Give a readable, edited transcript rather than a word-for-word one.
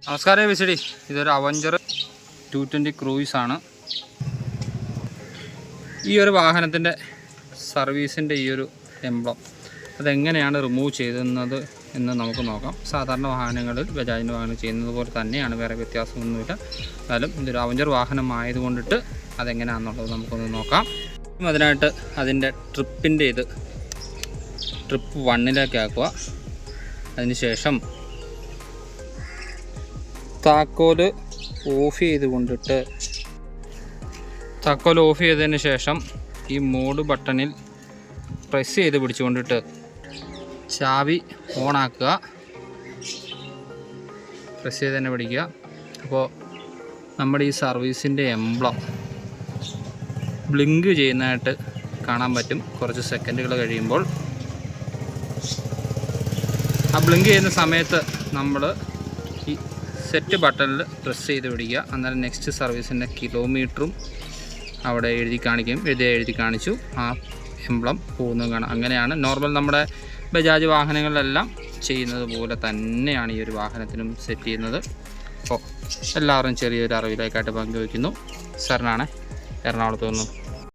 നമസ്കാരം വിസിഡി, ഇതൊരു അവഞ്ചർ 220 ക്രൂയിസാണ്. ഈ ഒരു വാഹനത്തിൻ്റെ സർവീസിൻ്റെ ഈ ഒരു എംബ്ലം അതെങ്ങനെയാണ് റിമൂവ് ചെയ്യുന്നത് എന്ന് നമുക്ക് നോക്കാം. സാധാരണ വാഹനങ്ങളിൽ ബജാജിൻ്റെ വാഹനം ചെയ്യുന്നത് പോലെ തന്നെയാണ്, വേറെ വ്യത്യാസമൊന്നുമില്ല. എന്നാലും ഇതൊരു അവഞ്ചർ വാഹനമായതുകൊണ്ടിട്ട് അതെങ്ങനെയാണെന്നുള്ളത് നമുക്കൊന്ന് നോക്കാം. അതിനായിട്ട് അതിൻ്റെ ട്രിപ്പിൻ്റെ ട്രിപ്പ് 1 ആക്കുക. അതിനുശേഷം താക്കോല് ഓഫ് ചെയ്തതിന് ശേഷം ഈ മോഡ് ബട്ടണിൽ പ്രസ് ചെയ്ത് പിടിച്ചുകൊണ്ടിട്ട് ചാവി ഓണാക്കുക. പ്രസ് ചെയ്ത് തന്നെ പിടിക്കുക. അപ്പോൾ നമ്മുടെ ഈ സർവീസിൻ്റെ എംബ്ലം ബ്ലിങ്ക് ചെയ്യുന്നതായിട്ട് കാണാൻ പറ്റും. കുറച്ച് സെക്കൻഡുകൾ കഴിയുമ്പോൾ ആ ബ്ലിങ്ക് ചെയ്യുന്ന സമയത്ത് നമ്മൾ ഈ സെറ്റ് ബട്ടണിൽ പ്രസ് ചെയ്ത് പിടിക്കുക. അന്നേരം നെക്സ്റ്റ് സർവീസിൻ്റെ കിലോമീറ്ററും അവിടെ എഴുതി കാണിച്ചു. ആ എംബ്ലം പോകുന്നത് കാണാം. അങ്ങനെയാണ് നോർമൽ നമ്മുടെ ബജാജ് വാഹനങ്ങളിലെല്ലാം ചെയ്യുന്നത് പോലെ തന്നെയാണ് ഈ ഒരു വാഹനത്തിനും സെറ്റ് ചെയ്യുന്നത്. അപ്പോൾ എല്ലാവരും ചെറിയൊരു അറിവിലേക്കായിട്ട് പങ്കുവയ്ക്കുന്നു. സാറിനാണ് എറണാകുളത്ത് നിന്നും.